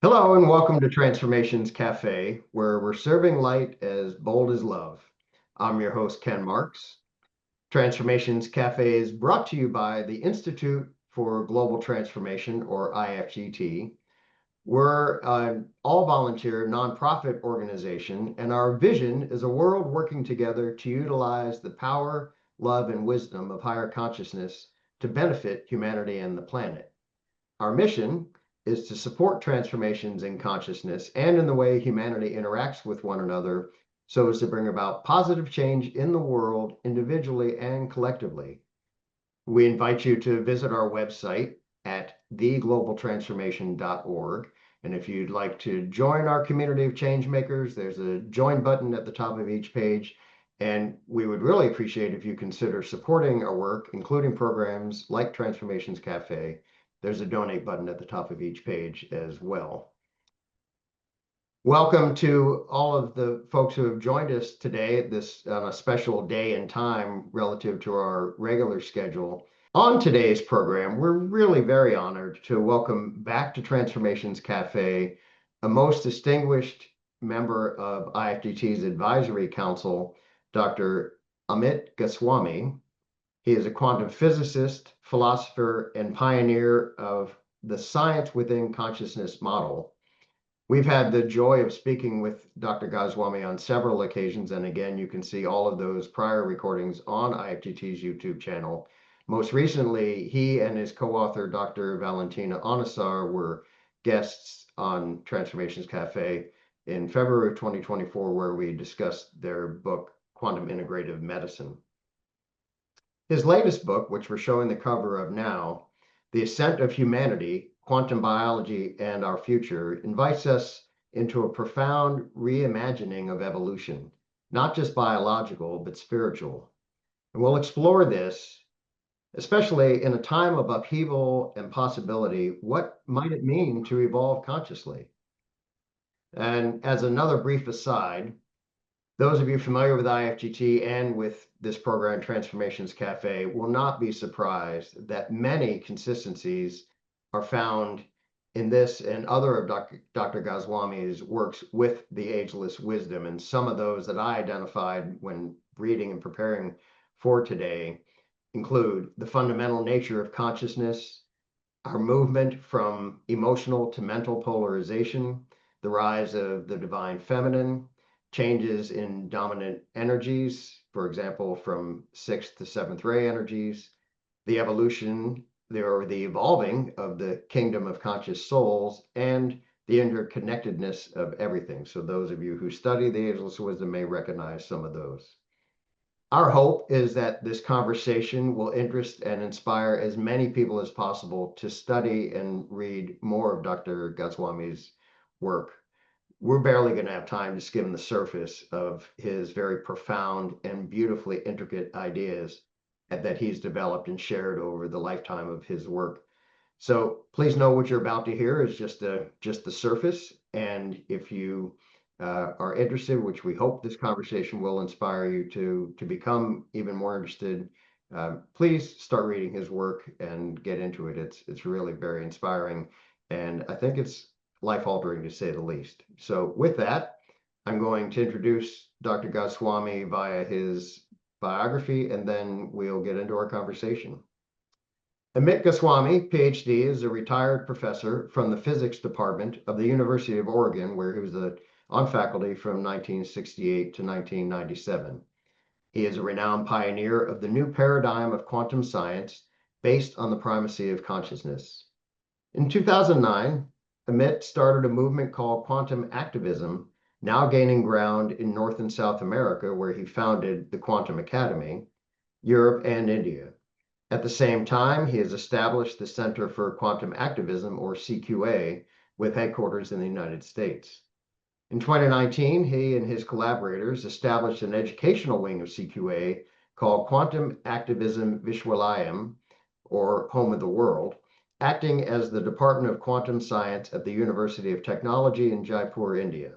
Hello and welcome to Transformations Cafe, where we're serving light as bold as love. I'm your host, Ken Marks. Transformations Cafe is brought to you by the Institute for Global Transformation, or IFGT. We're an all volunteer nonprofit organization, and our vision is a world working together to utilize the power, love, and wisdom of higher consciousness to benefit humanity and the planet. Our mission is to support transformations in consciousness and in the way humanity interacts with one another so as to bring about positive change in the world individually and collectively. We invite you to visit our website at theglobaltransformation.org. And if you'd like to join our community of change makers, there's a join button at the top of each page. And we would really appreciate if you consider supporting our work, including programs like Transformations Cafe. There's a donate button at the top of each page as well. Welcome to all of the folks who have joined us today, this on a special day and time relative to our regular schedule. On today's program, we're really very honored to welcome back to Transformations Cafe a most distinguished member of IFGT's Advisory Council, Dr. Amit Goswami. He is a quantum physicist, philosopher, and pioneer of the science within consciousness model. We've had the joy of speaking with Dr. Goswami on several occasions, and again, you can see all of those prior recordings on IFGT's YouTube channel. Most recently, he and his co-author, Dr. Valentina Onisar, were guests on Transformations Cafe in February of 2024, where we discussed their book, Quantum Integrative Medicine. His latest book, which we're showing the cover of now, The Ascent of Humanity, Quantum Biology and Our Future, invites us into a profound reimagining of evolution, not just biological, but spiritual. And we'll explore this, especially in a time of upheaval and possibility. What might it mean to evolve consciously? And as another brief aside, those of you familiar with IFGT and with this program, Transformations Cafe, will not be surprised that many consistencies are found in this and other of Dr. Goswami's works with the ageless wisdom. And some of those that I identified when reading and preparing for today include the fundamental nature of consciousness, our movement from emotional to mental polarization, the rise of the divine feminine, changes in dominant energies, for example, from sixth to seventh ray energies, the evolution or the evolving of the kingdom of conscious souls, and the interconnectedness of everything. So those of you who study the ageless wisdom may recognize some of those. Our hope is that this conversation will interest and inspire as many people as possible to study and read more of Dr. Goswami's work. We're barely going to have time to skim the surface of his very profound and beautifully intricate ideas that he's developed and shared over the lifetime of his work. So please know what you're about to hear is just the surface. And if you are interested, which we hope this conversation will inspire you to become even more interested, please start reading his work and get into it. It's really very inspiring, and I think it's life-altering, to say the least. So with that, I'm going to introduce Dr. Goswami via his biography, and then we'll get into our conversation. Amit Goswami, PhD, is a retired professor from the physics department of the University of Oregon, where he was on faculty from 1968 to 1997. He is a renowned pioneer of the new paradigm of quantum science based on the primacy of consciousness. In 2009, Amit started a movement called quantum activism, now gaining ground in North and South America, where he founded the Quantum Academy, Europe, and India. At the same time, he has established the Center for Quantum Activism, or CQA, with headquarters in the United States. In 2019, he and his collaborators established an educational wing of CQA called Quantum Activism Vishwalayam, or Home of the World, acting as the Department of Quantum Science at the University of Technology in Jaipur, India.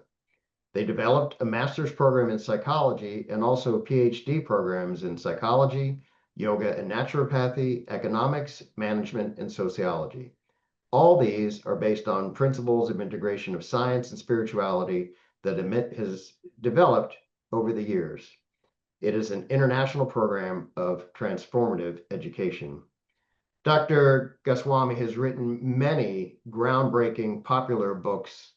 They developed a master's program in psychology and also PhD programs in psychology, yoga and naturopathy, economics, management, and sociology. All these are based on principles of integration of science and spirituality that Amit has developed over the years. It is an international program of transformative education. Dr. Goswami has written many groundbreaking popular books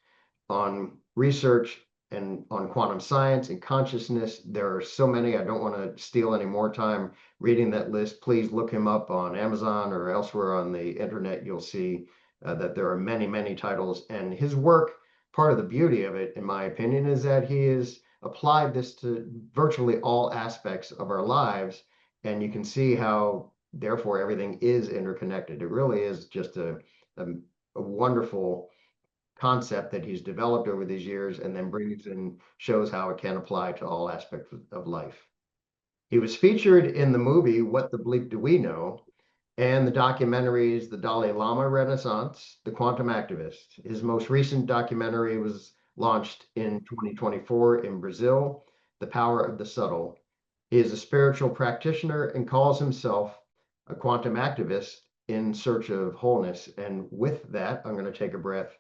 on research and on quantum science and consciousness. There are so many, I don't want to steal any more time reading that list. Please look him up on Amazon or elsewhere on the internet. You'll see that there are many, many titles. And his work, part of the beauty of it, in my opinion, is that he has applied this to virtually all aspects of our lives. And you can see how, therefore, everything is interconnected. It really is just a wonderful concept that he's developed over these years and then brings and shows how it can apply to all aspects of life. He was featured in the movie What the Bleep Do We Know and the documentaries The Dalai Lama Renaissance, The Quantum Activist. His most recent documentary was launched in 2024 in Brazil, The Power of the Subtle. He is a spiritual practitioner and calls himself a quantum activist in search of wholeness. And with that, I'm going to take a breath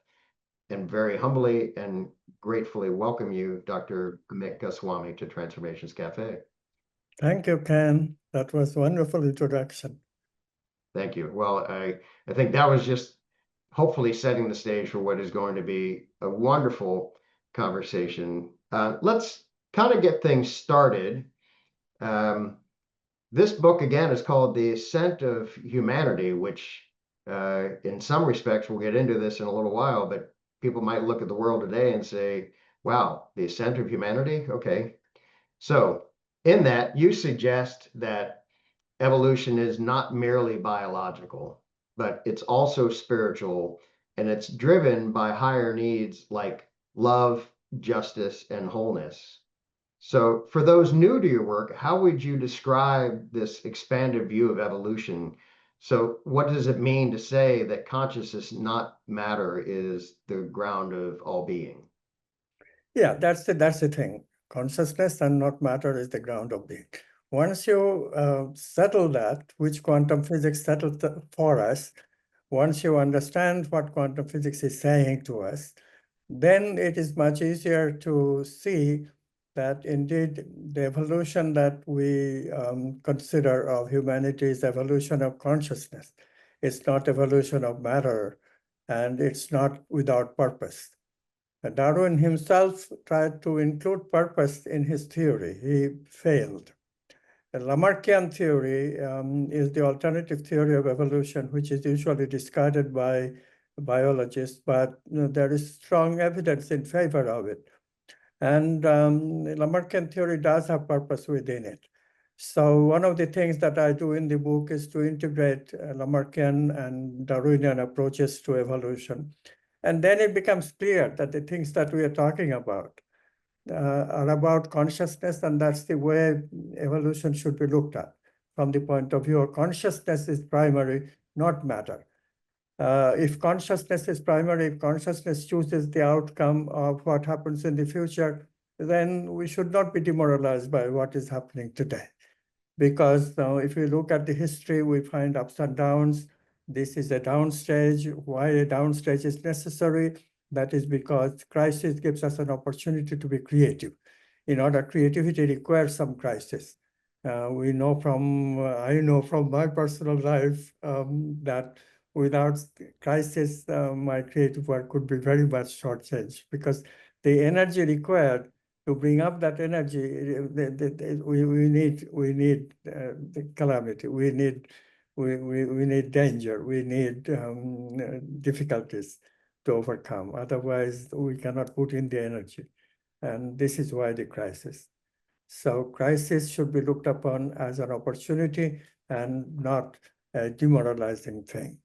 and very humbly and gratefully welcome you, Dr. Amit Goswami, to Transformations Cafe. Thank you, Ken. That was a wonderful introduction. Thank you. Well, I think that was just hopefully setting the stage for what is going to be a wonderful conversation. Let's kind of get things started. This book, again, is called The Ascent of Humanity, which in some respects, we'll get into this in a little while, but people might look at the world today and say, wow, the ascent of humanity? Okay. So in that, you suggest that evolution is not merely biological, but it's also spiritual, and it's driven by higher needs like love, justice, and wholeness. So for those new to your work, how would you describe this expanded view of evolution? So what does it mean to say that consciousness, not matter, is the ground of all being? Yeah, that's the thing. Consciousness and not matter is the ground of being. Once you settle that, which quantum physics settled for us, once you understand what quantum physics is saying to us, then it is much easier to see that indeed the evolution that we consider of humanity is evolution of consciousness. It's not evolution of matter, and it's not without purpose. Darwin himself tried to include purpose in his theory. He failed. The Lamarckian theory is the alternative theory of evolution, which is usually discarded by biologists, but there is strong evidence in favor of it. And Lamarckian theory does have purpose within it. So one of the things that I do in the book is to integrate Lamarckian and Darwinian approaches to evolution. And then it becomes clear that the things that we are talking about are about consciousness, and that's the way evolution should be looked at from the point of view of consciousness is primary, not matter. If consciousness is primary, if consciousness chooses the outcome of what happens in the future, then we should not be demoralized by what is happening today. Because if we look at the history, we find ups and downs. This is a downstage. Why a downstage is necessary? That is because crisis gives us an opportunity to be creative. In order, creativity requires some crisis. I know from my personal life that without crisis, my creative work could be very much shortchanged because the energy required to bring up that energy, we need the calamity, we need danger, we need difficulties to overcome. Otherwise, we cannot put in the energy. And this is why the crisis. So crisis should be looked upon as an opportunity and not a demoralizing thing.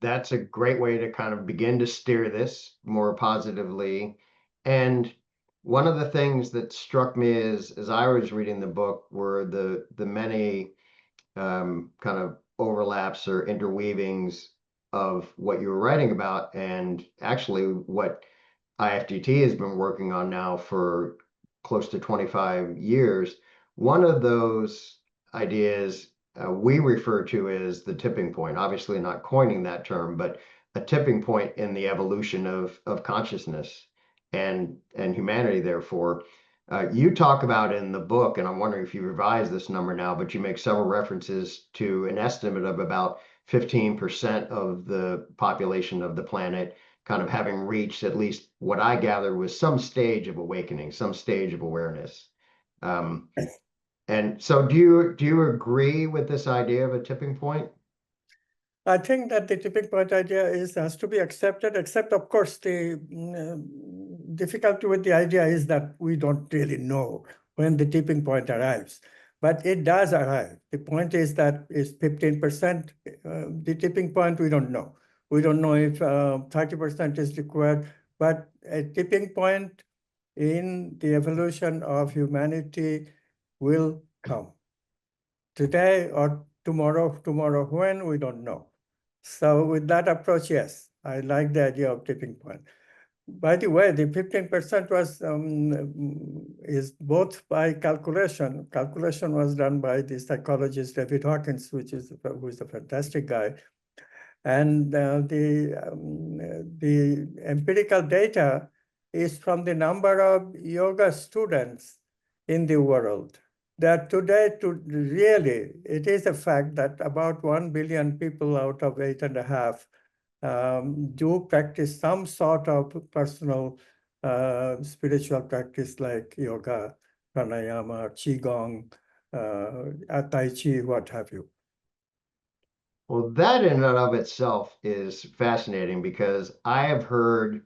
That's a great way to kind of begin to steer this more positively. And one of the things that struck me as I was reading the book were the many kind of overlaps or interweavings of what you were writing about, and actually what IFGT has been working on now for close to 25 years. One of those ideas we refer to as the tipping point. Obviously, not coining that term, but a tipping point in the evolution of consciousness and humanity. Therefore, you talk about in the book, and I'm wondering if you revise this number now, but you make several references to an estimate of about 15% of the population of the planet kind of having reached at least what I gather was some stage of awakening, some stage of awareness. Um, and so do you agree with this idea of a tipping point? I think that the tipping point idea has to be accepted, except of course the difficulty with the idea is that we don't really know when the tipping point arrives, but it does arrive. The point is that is 15% the tipping point, we don't know. We don't know if 30% is required, but a tipping point in the evolution of humanity will come. Today or tomorrow when, we don't know. So with that approach, yes, I like the idea of tipping point. By the way, the 15% is both by calculation. Calculation was done by the psychologist David Hawkins, who is a fantastic guy. And the empirical data is from the number of yoga students in the world. That today, really, it is a fact that about 1 billion people out of 8.5 do practice some sort of personal spiritual practice like yoga, pranayama, qigong, tai chi, what have you. Well, that in and of itself is fascinating because I have heard,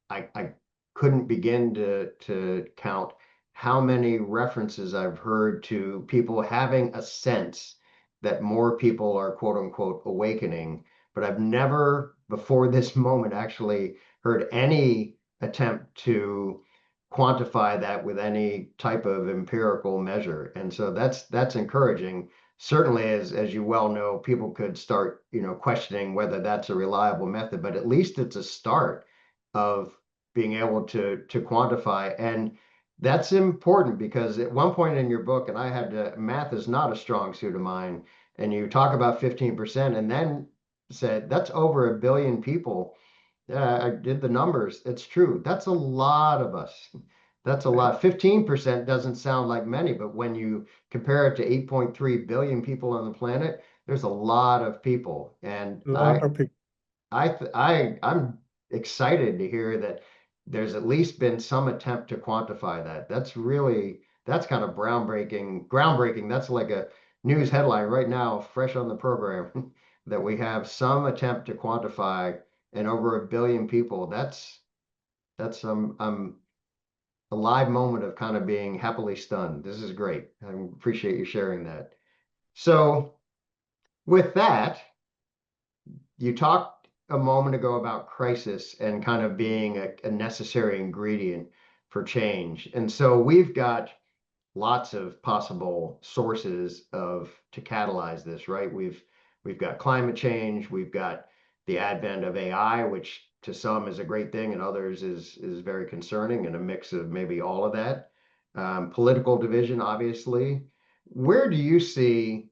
I couldn't begin to count how many references I've heard to people having a sense that more people are quote unquote awakening, but I've never before this moment actually heard any attempt to quantify that with any type of empirical measure. And so that's encouraging. Certainly, as you well know, people could start, questioning whether that's a reliable method, but at least it's a start of being able to quantify. And that's important because at one point in your book, and I had to, math is not a strong suit of mine, and you talk about 15% and then said that's over 1 billion people. Yeah, I did the numbers. It's true. That's a lot of us. That's a lot. 15% doesn't sound like many, but when you compare it to 8.3 billion people on the planet, there's a lot of people. And A lot of people. I'm excited to hear that there's at least been some attempt to quantify that. That's kind of groundbreaking. That's like a news headline right now, fresh on the program, that we have some attempt to quantify and over 1 billion people. That's a live moment of kind of being happily stunned. This is great. I appreciate you sharing that. So with that, you talked a moment ago about crisis and kind of being a necessary ingredient for change. And so we've got lots of possible sources to catalyze this, right? We've got climate change, we've got the advent of AI, which to some is a great thing and others is very concerning, and a mix of maybe all of that. Political division, obviously. Where do you see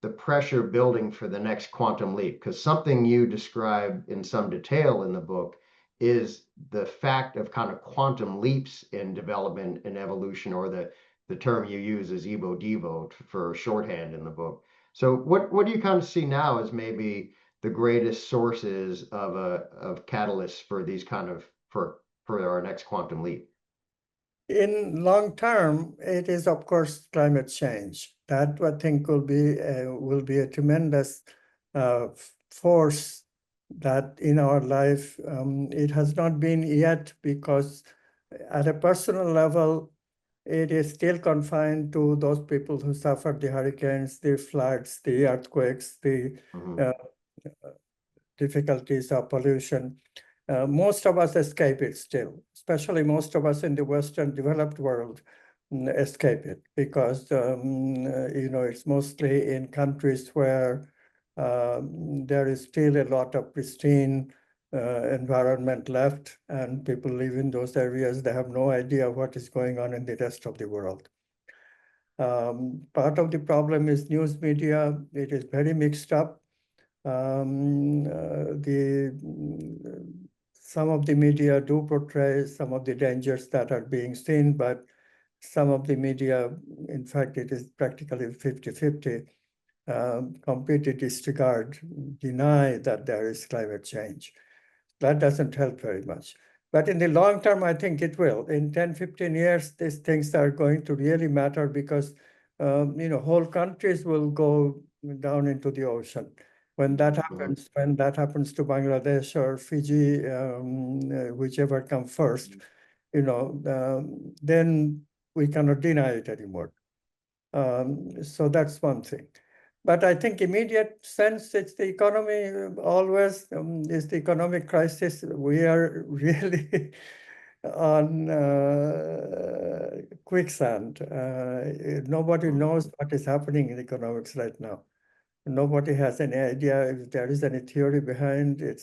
the pressure building for the next quantum leap? Because something you describe in some detail in the book is the fact of kind of quantum leaps in development and evolution, or the term you use is Evo Devo for shorthand in the book. So what do you kind of see now as maybe the greatest sources of catalysts for these kind of for our next quantum leap? In long term, it is of course climate change. That I think will be a tremendous force that in our life. It has not been yet because at a personal level, it is still confined to those people who suffered the hurricanes, the floods, the earthquakes, the Mhm. uh, difficulties of pollution. Most of us escape it still, especially most of us in the Western developed world escape it because, it's mostly in countries where there is still a lot of pristine environment left, and people live in those areas. They have no idea what is going on in the rest of the world. Part of the problem is news media. It is very mixed up. Some of the media do portray some of the dangers that are being seen, but some of the media, in fact, it is practically 50-50, completely disregard, deny that there is climate change. That doesn't help very much. But in the long term, I think it will. In 10, 15 years, these things are going to really matter because, whole countries will go down into the ocean. When that happens, to Bangladesh or Fiji, whichever comes first, then we cannot deny it anymore. So that's one thing. But I think immediate sense, it's the economy always is the economic crisis. We are really on quicksand. Nobody knows what is happening in economics right now. Nobody has any idea if there is any theory behind it.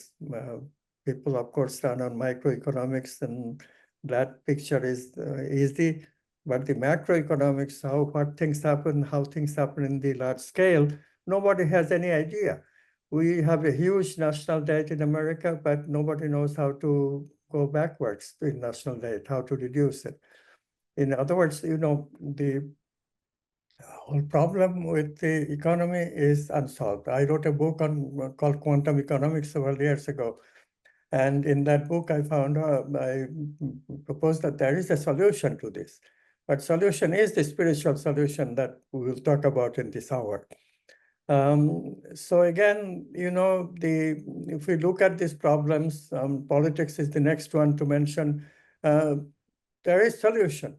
People, of course, run on microeconomics, and that picture is easy. But the macroeconomics, what things happen, how things happen in the large scale, nobody has any idea. We have a huge national debt in America, but nobody knows how to go backwards in national debt, how to reduce it. In other words, the whole problem with the economy is unsolved. I wrote a book called Quantum Economics several years ago. And in that book, I proposed that there is a solution to this. But solution is the spiritual solution that we will talk about in this hour. So again, if we look at these problems, politics is the next one to mention. There is solution.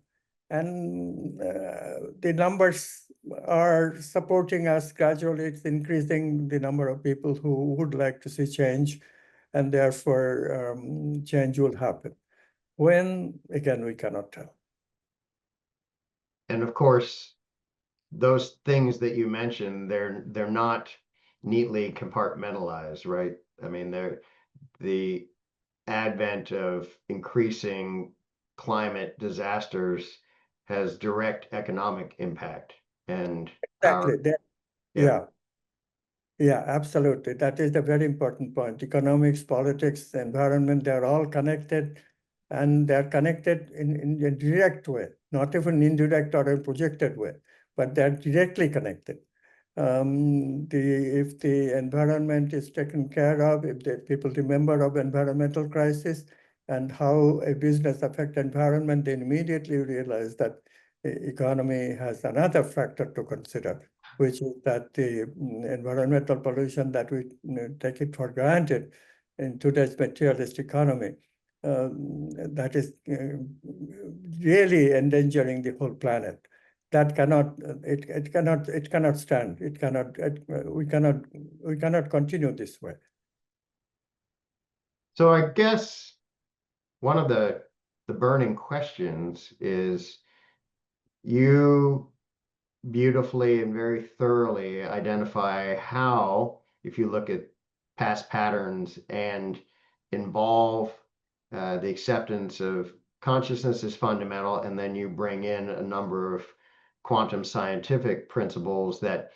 And the numbers are supporting us gradually. It's increasing the number of people who would like to see change, and therefore change will happen. When, again, we cannot tell. And of course, those things that you mentioned, they're not neatly compartmentalized, right? I mean, they're the advent of increasing climate disasters has direct economic impact and Exactly. yeah. Yeah, absolutely. That is a very important point. Economics, politics, environment, they're all connected, and they're connected in a direct way, not even indirect or a projected way, but they're directly connected. If the environment is taken care of, if the people remember of environmental crisis and how a business affects environment, they immediately realize that the economy has another factor to consider, which is that the environmental pollution that we take it for granted in today's materialist economy, that is really endangering the whole planet. That cannot, it cannot stand. We cannot continue this way. So I guess one of the burning questions is, you beautifully and very thoroughly identify how, if you look at past patterns and involve the acceptance of consciousness is fundamental, and then you bring in a number of quantum scientific principles, that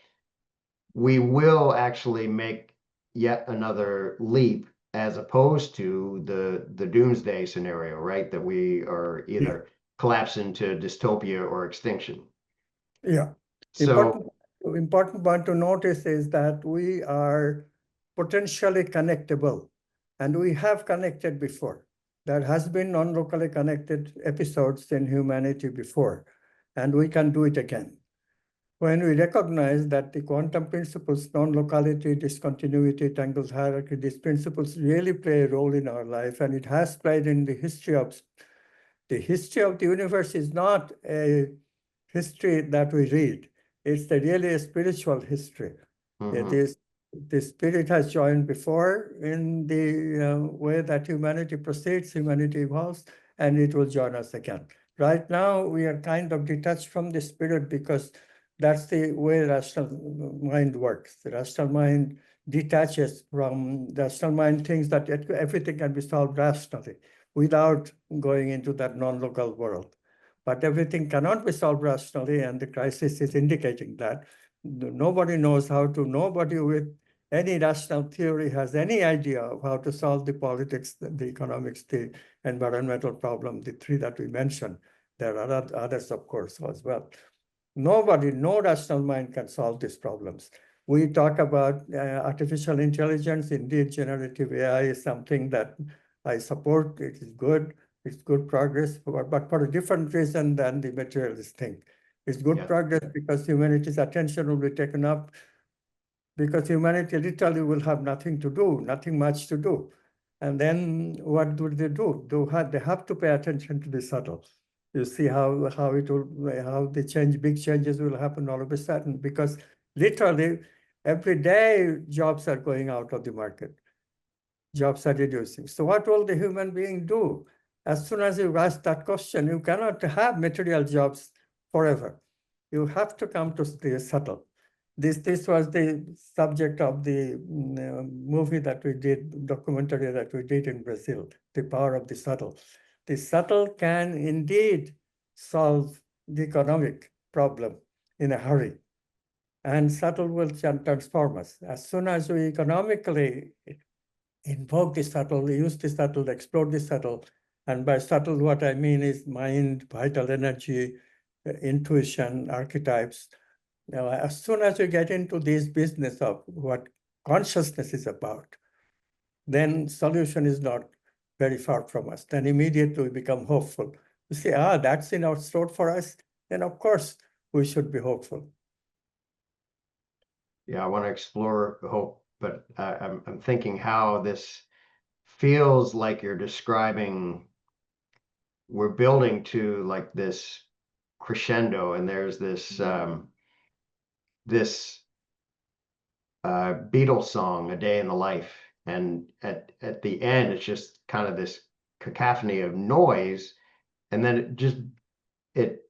we will actually make yet another leap, as opposed to the doomsday scenario, right? That we are either collapse into dystopia or extinction. Yeah. So Important point to notice is that we are potentially connectable, and we have connected before. There has been non-locally connected episodes in humanity before, and we can do it again. When we recognize that the quantum principles, non-locality, discontinuity, tangled hierarchy, these principles really play a role in our life, and it has played in the history of the universe is not a history that we read. It's really a spiritual history. It is, the spirit has joined before in the way that humanity proceeds, humanity evolves, and it will join us again. Right now, we are kind of detached from the spirit because that's the way rational mind works. The rational mind detaches from the rational mind, thinks that everything can be solved rationally without going into that non-local world. But everything cannot be solved rationally, and the crisis is indicating that. Nobody knows how to, nobody with any rational theory has any idea of how to solve the politics, the economics, the environmental problem, the three that we mentioned. There are others, of course, as well. Nobody, no rational mind can solve these problems. We talk about artificial intelligence. Indeed, generative AI is something that I support. It is good. It's good progress, but for a different reason than the materialist thing. It's good progress because humanity's attention will be taken up, because humanity literally will have nothing to do, nothing much to do. And then what do? They have to pay attention to the subtle. You see how the big changes will happen all of a sudden, because literally every day jobs are going out of the market. Jobs are reducing. So what will the human being do? As soon as you ask that question, you cannot have material jobs forever. You have to come to the subtle. This was the subject of the movie that we did, documentary that we did in Brazil, The Power of the Subtle. The subtle can indeed solve the economic problem in a hurry, and subtle will transform us. As soon as we economically invoke the subtle, use the subtle, explore the subtle, and by subtle, what I mean is mind, vital energy, intuition, archetypes. Now, as soon as we get into this business of what consciousness is about, then solution is not very far from us. Then immediately we become hopeful. You see, that's in our store for us. Then of course we should be hopeful. Yeah, I want to explore hope, but I'm thinking how this feels like you're describing. We're building to like this crescendo, and there's this Beatles song, "A Day in the Life," and at the end, it's just kind of this cacophony of noise, and then it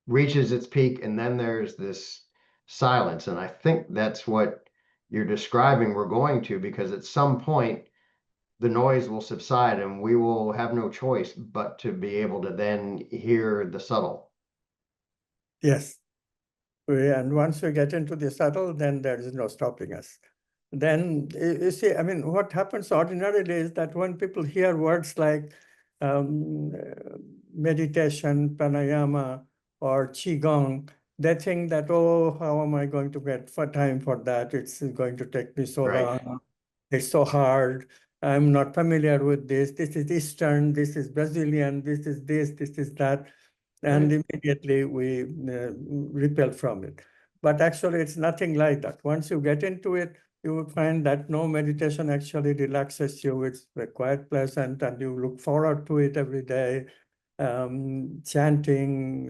reaches its peak, and then there's this silence, and I think that's what you're describing we're going to, because at some point the noise will subside and we will have no choice but to be able to then hear the subtle. Yes. And once we get into the subtle, then there is no stopping us. Then you see, I mean, what happens ordinarily is that when people hear words like um, meditation, pranayama, or qigong, they think that, oh, how am I going to get for time for that? It's going to take me so Right. long. It's so hard. I'm not familiar with this. This is Eastern. This is Brazilian. This is this. This is that. And Right. immediately we repel from it. But actually, it's nothing like that. Once you get into it, you will find that no, meditation actually relaxes you. It's quite pleasant, and you look forward to it every day. Chanting,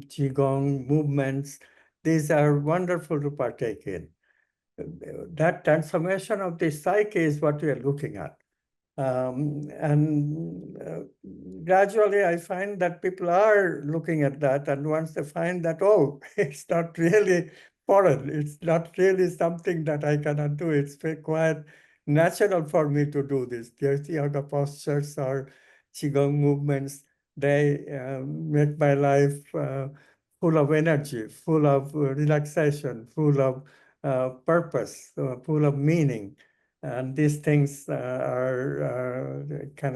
qigong, movements, these are wonderful to partake in. That transformation of the psyche is what we are looking at. And gradually, I find that people are looking at that. And once they find that, oh, it's not really foreign, it's not really something that I cannot do, it's quite natural for me to do this. There's yoga postures or qigong movements. They make my life full of energy, full of relaxation, full of purpose, full of meaning. And these things can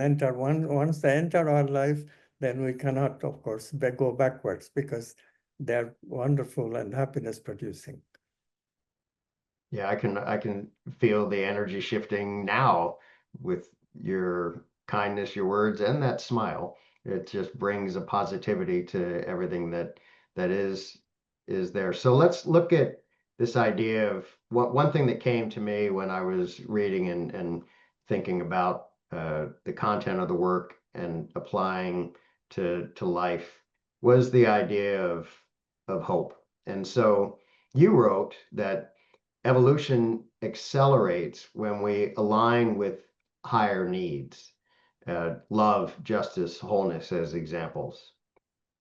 enter, once they enter our life, then we cannot, of course, go backwards, because they're wonderful and happiness producing. Yeah, I can feel the energy shifting now with your kindness, your words, and that smile. It just brings a positivity to everything that is there. So let's look at this idea of one thing that came to me when I was reading and thinking about the content of the work and applying to life was the idea of hope. And so you wrote that evolution accelerates when we align with higher needs, love, justice, wholeness as examples.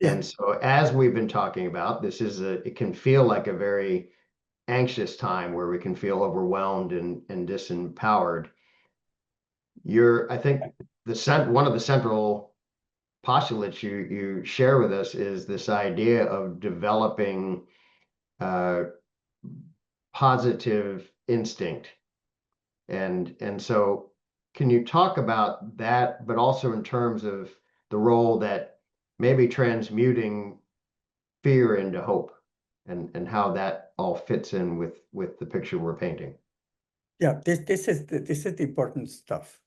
Yeah. And so, as we've been talking about, it can feel like a very anxious time where we can feel overwhelmed and disempowered. I think one of the central postulates you share with us is this idea of developing uh, positive instinct. And so can you talk about that, but also in terms of the role that maybe transmuting fear into hope and how that all fits in with the picture we're painting? Yeah, this is the important stuff.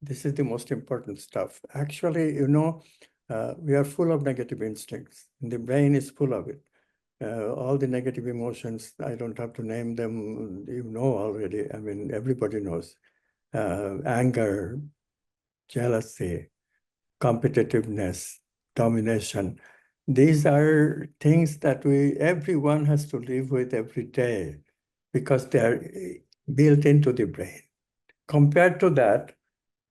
This is the most important stuff. Actually, we are full of negative instincts. The brain is full of it. All the negative emotions, I don't have to name them, you know already. I mean, everybody knows. Anger, jealousy, competitiveness, domination. These are things that everyone has to live with every day because they are built into the brain. Compared to that,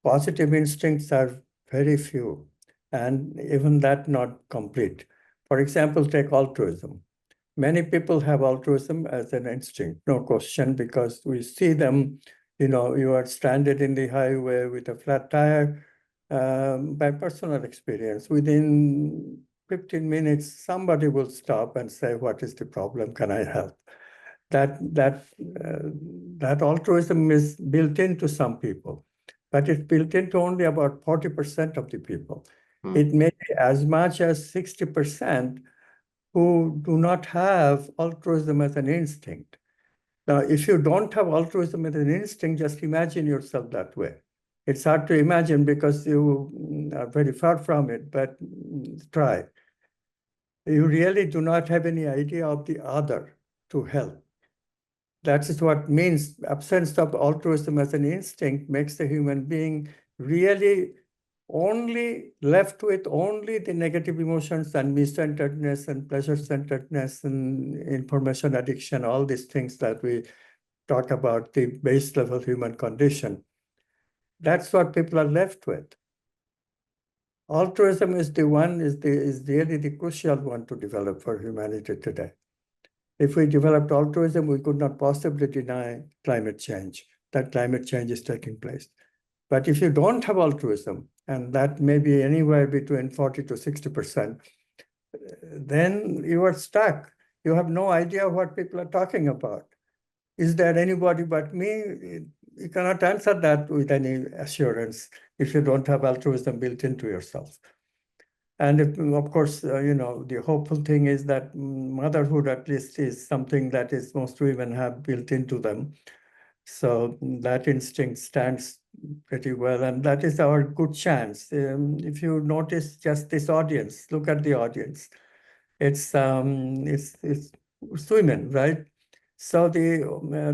positive instincts are very few, and even that not complete. For example, take altruism. Many people have altruism as an instinct, no question, because we see them, you are stranded in the highway with a flat tire. By personal experience, within 15 minutes, somebody will stop and say, "What is the problem? Can I help?" That that that altruism is built into some people, but it's built into only about 40% of the people. Hmm. It may be as much as 60% who do not have altruism as an instinct. Now, if you don't have altruism as an instinct, just imagine yourself that way. It's hard to imagine because you are very far from it, but try. You really do not have any idea of the other to help. That is what means absence of altruism as an instinct makes the human being really only left with only the negative emotions and me-centeredness and pleasure-centeredness and information addiction, all these things that we talk about, the base level human condition. That's what people are left with. Altruism is really the crucial one to develop for humanity today. If we developed altruism, we could not possibly deny climate change, that climate change is taking place. But if you don't have altruism, and that may be anywhere between 40 to 60%, then you are stuck. You have no idea what people are talking about. Is there anybody but me? You cannot answer that with any assurance if you don't have altruism built into yourself. And of course, the hopeful thing is that motherhood at least is something that is most women have built into them. So that instinct stands pretty well, and that is our good chance. If you notice just this audience, look at the audience. It's women, right? So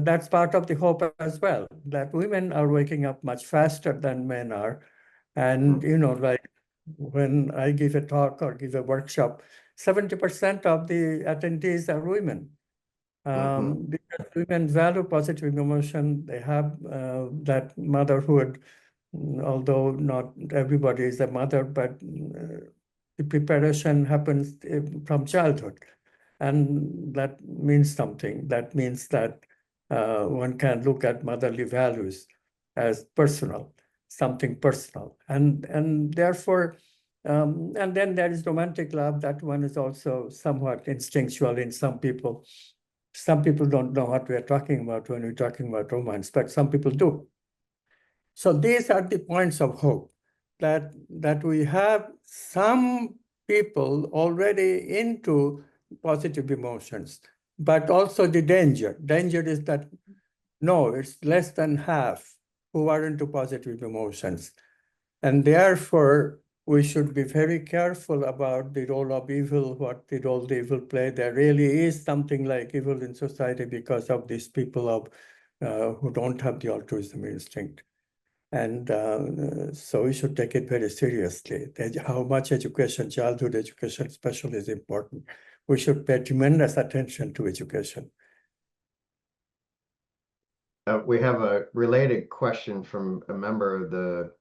that's part of the hope as well, that women are waking up much faster than men are. And, like when I give a talk or give a workshop, 70% of the attendees are women. Mm-hmm. Because women value positive emotion, they have that motherhood, although not everybody is a mother, but the preparation happens from childhood. And that means something. That means that one can look at motherly values as personal, something personal. And therefore, and then there is romantic love. That one is also somewhat instinctual in some people. Some people don't know what we are talking about when we're talking about romance, but some people do. So these are the points of hope, that we have some people already into positive emotions, but also the danger. Danger is that no, it's less than half who are into positive emotions. And therefore, we should be very careful about the role of evil, what the role the evil play. There really is something like evil in society because of these people who don't have the altruism instinct. And so we should take it very seriously. How much education, childhood education especially, is important. We should pay tremendous attention to education. We have a related question from a member of the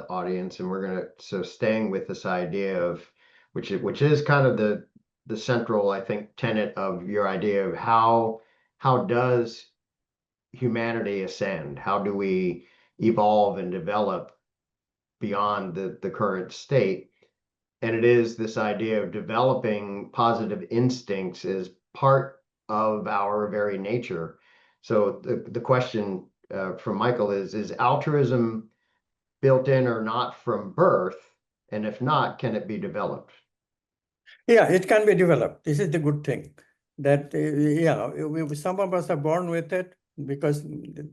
audience, and so staying with this idea of which is kind of the central, I think, tenet of your idea of how does humanity ascend? How do we evolve and develop beyond the current state? And it is this idea of developing positive instincts as part of our very nature. So the question from Michael is altruism built in or not from birth? And if not, can it be developed? Yeah, it can be developed. This is the good thing that, some of us are born with it because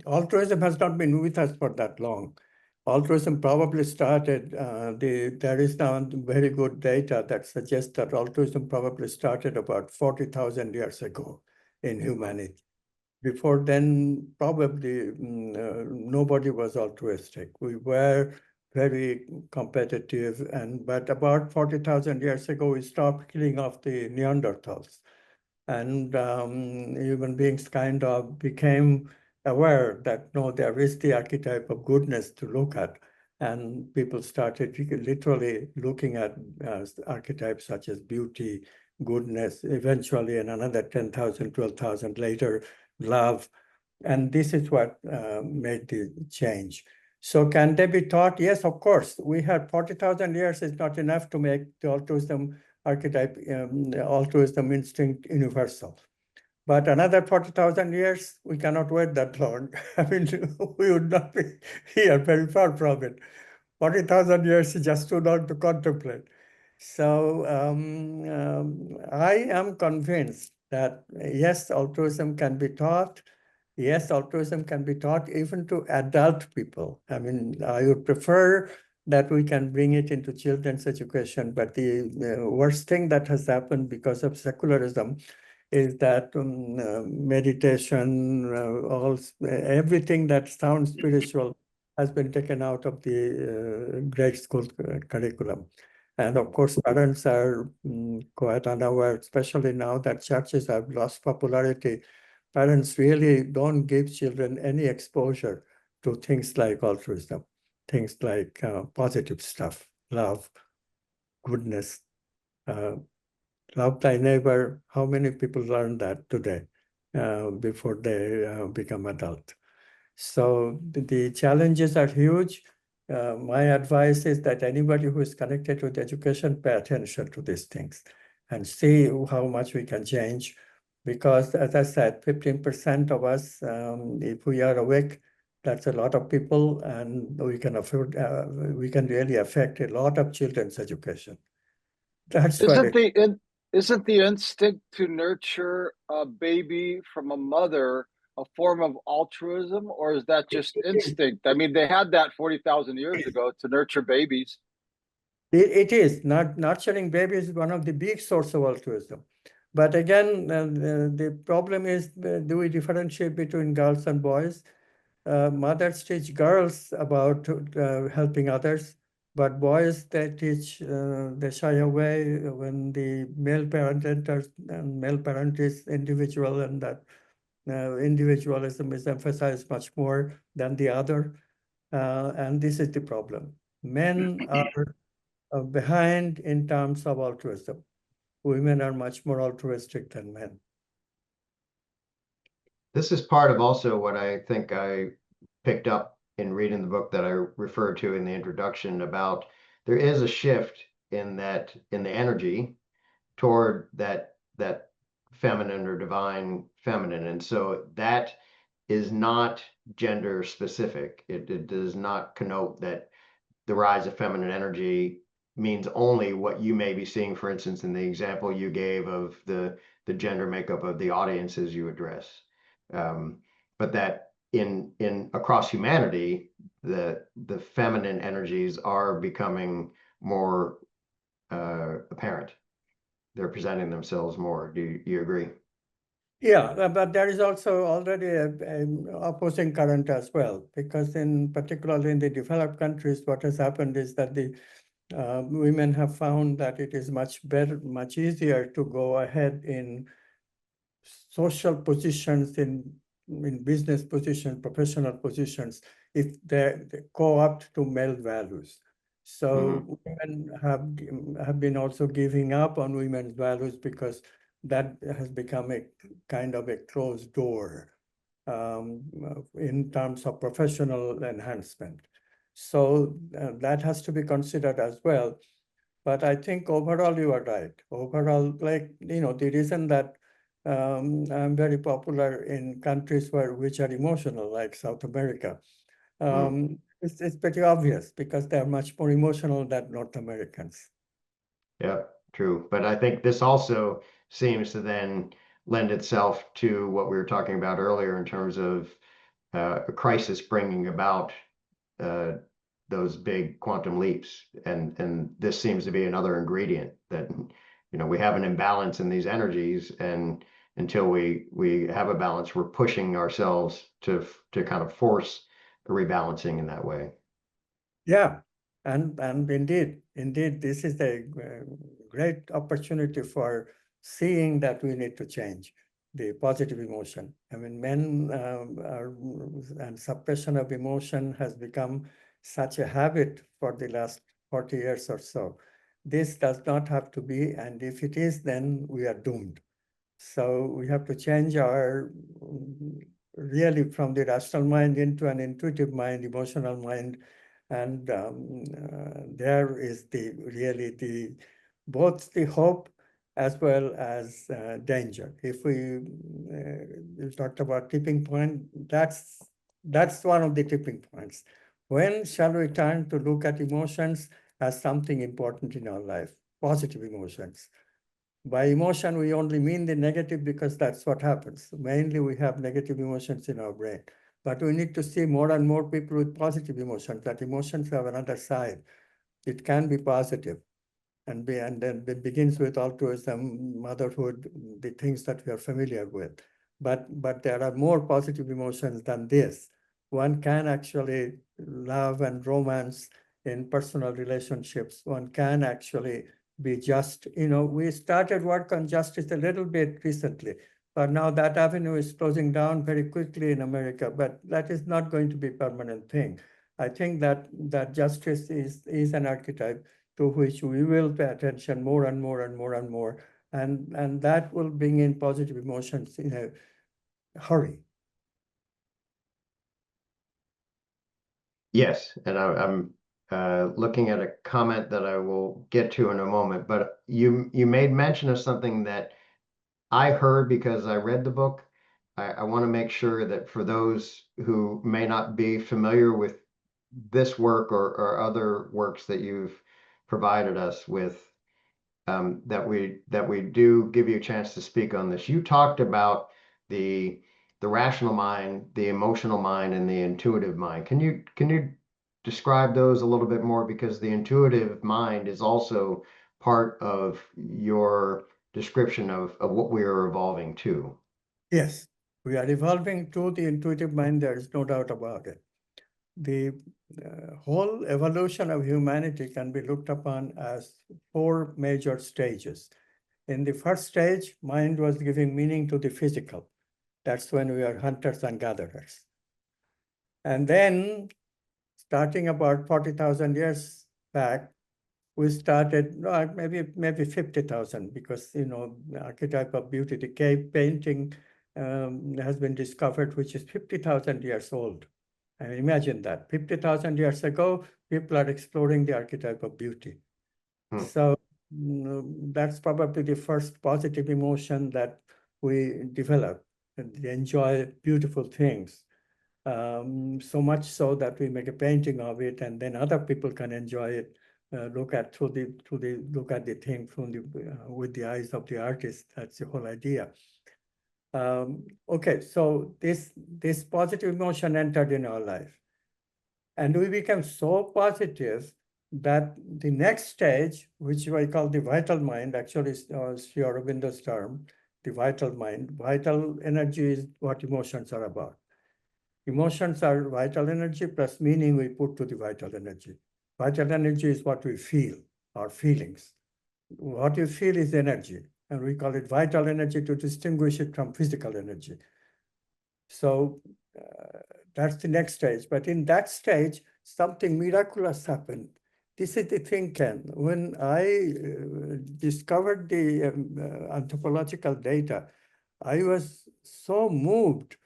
altruism has not been with us for that long. Altruism probably started, there is now very good data that suggests that altruism probably started about 40,000 years ago in humanity. Before then, probably nobody was altruistic. We were very competitive, but about 40,000 years ago, we stopped killing off the Neanderthals. And human beings kind of became aware that no, there is the archetype of goodness to look at. And people started literally looking at archetypes such as beauty, goodness, eventually in another 10,000, 12,000 later, love. And this is what made the change. So can they be taught? Yes, of course. We had 40,000 years is not enough to make the altruism archetype, altruism instinct universal. But another 40,000 years, we cannot wait that long. I mean, we would not be here, very far from it. 40,000 years is just too long to contemplate. So I am convinced that yes, altruism can be taught. Yes, altruism can be taught even to adult people. I mean, I would prefer that we can bring it into children's education. But the worst thing that has happened because of secularism is that meditation, everything that sounds spiritual has been taken out of the grade school curriculum. And of course, parents are quite unaware, especially now that churches have lost popularity. Parents really don't give children any exposure to things like altruism, things like positive stuff, love, goodness, uh, love thy neighbor. How many people learn that today before they become adult? So the challenges are huge. My advice is that anybody who is connected with education, pay attention to these things and see how much we can change. Because as I said, 15% of us, if we are awake, that's a lot of people, and we can afford, we can really affect a lot of children's education. That's what Isn't it. isn't the instinct to nurture a baby from a mother a form of altruism, or is that just instinct? I mean, they had that 40,000 years ago to nurture babies. It is. Not nurturing babies is one of the big source of altruism. But again, the problem is, do we differentiate between girls and boys? Mothers teach girls about helping others, but boys, they teach, they shy away when the male parent enters, and male parent is individual, and that individualism is emphasized much more than the other. And this is the problem. Men are behind in terms of altruism. Women are much more altruistic than men. This is part of also what I think I picked up in reading the book that I referred to in the introduction about there is a shift in the energy toward that feminine or divine feminine. And so that is not gender specific. It does not connote that the rise of feminine energy means only what you may be seeing, for instance, in the example you gave of the gender makeup of the audiences you address. But that in across humanity, the feminine energies are becoming more apparent. They're presenting themselves more. Do you agree? Yeah, but there is also already a opposing current as well, because particularly in the developed countries, what has happened is that the women have found that it is much better, much easier to go ahead in social positions, in business positions, professional positions, if they co-opt to male values. So women have been also giving up on women's values because that has become a kind of a closed door in terms of professional enhancement. So that has to be considered as well. But I think overall you are right. Overall, like, the reason that I'm very popular in countries which are emotional, like South America, it's pretty obvious because they're much more emotional than North Americans. Yeah, true. But I think this also seems to then lend itself to what we were talking about earlier in terms of a crisis bringing about uh, those big quantum leaps. And this seems to be another ingredient that, we have an imbalance in these energies, and until we have a balance, we're pushing ourselves to kind of force a rebalancing in that way. Yeah, and indeed, this is a great opportunity for seeing that we need to change the positive emotion. I mean, men and suppression of emotion has become such a habit for the last 40 years or so. This does not have to be, and if it is, then we are doomed. So we have to change our really from the rational mind into an intuitive mind, emotional mind. And there is really both the hope as well as danger. If you talked about tipping point, that's one of the tipping points. When shall we turn to look at emotions as something important in our life, positive emotions? By emotion, we only mean the negative because that's what happens. Mainly, we have negative emotions in our brain. But we need to see more and more people with positive emotions, that emotions have another side. It can be positive and then it begins with altruism, motherhood, the things that we are familiar with. But there are more positive emotions than this. One can actually love and romance in personal relationships. One can actually be just. We started work on justice a little bit recently, but now that avenue is closing down very quickly in America. But that is not going to be a permanent thing. I think that justice is an archetype to which we will pay attention more and more and more and more. And that will bring in positive emotions in a hurry. Yes, and I'm looking at a comment that I will get to in a moment, but you made mention of something that I heard because I read the book. I want to make sure that for those who may not be familiar with this work or other works that you've provided us with, that we do give you a chance to speak on this. You talked about the the rational mind, the emotional mind, and the intuitive mind. Can you describe those a little bit more? Because the intuitive mind is also part of your description of what we are evolving to. Yes, we are evolving to the intuitive mind. There is no doubt about it. The whole evolution of humanity can be looked upon as four major stages. In the first stage, mind was giving meaning to the physical. That's when we are hunters and gatherers. And then, starting about 40,000 years back, we started maybe 50,000 because the archetype of beauty, the cave painting has been discovered, which is 50,000 years old. And imagine that 50,000 years ago, people are exploring the archetype of beauty. Hmm. So that's probably the first positive emotion that we develop and enjoy beautiful things. So much so that we make a painting of it, and then other people can enjoy it. Look at the thing from with the eyes of the artist. That's the whole idea. Okay, so this positive emotion entered in our life, and we became so positive that the next stage, which I call the vital mind, actually is Sri Aurobindo's term, the vital mind. Vital energy is what emotions are about. Emotions are vital energy plus meaning we put to the vital energy. Vital energy is what we feel, our feelings. What you feel is energy, and we call it vital energy to distinguish it from physical energy. So that's the next stage. But in that stage, something miraculous happened. This is the thing, Ken. When I discovered the anthropological data, I was so moved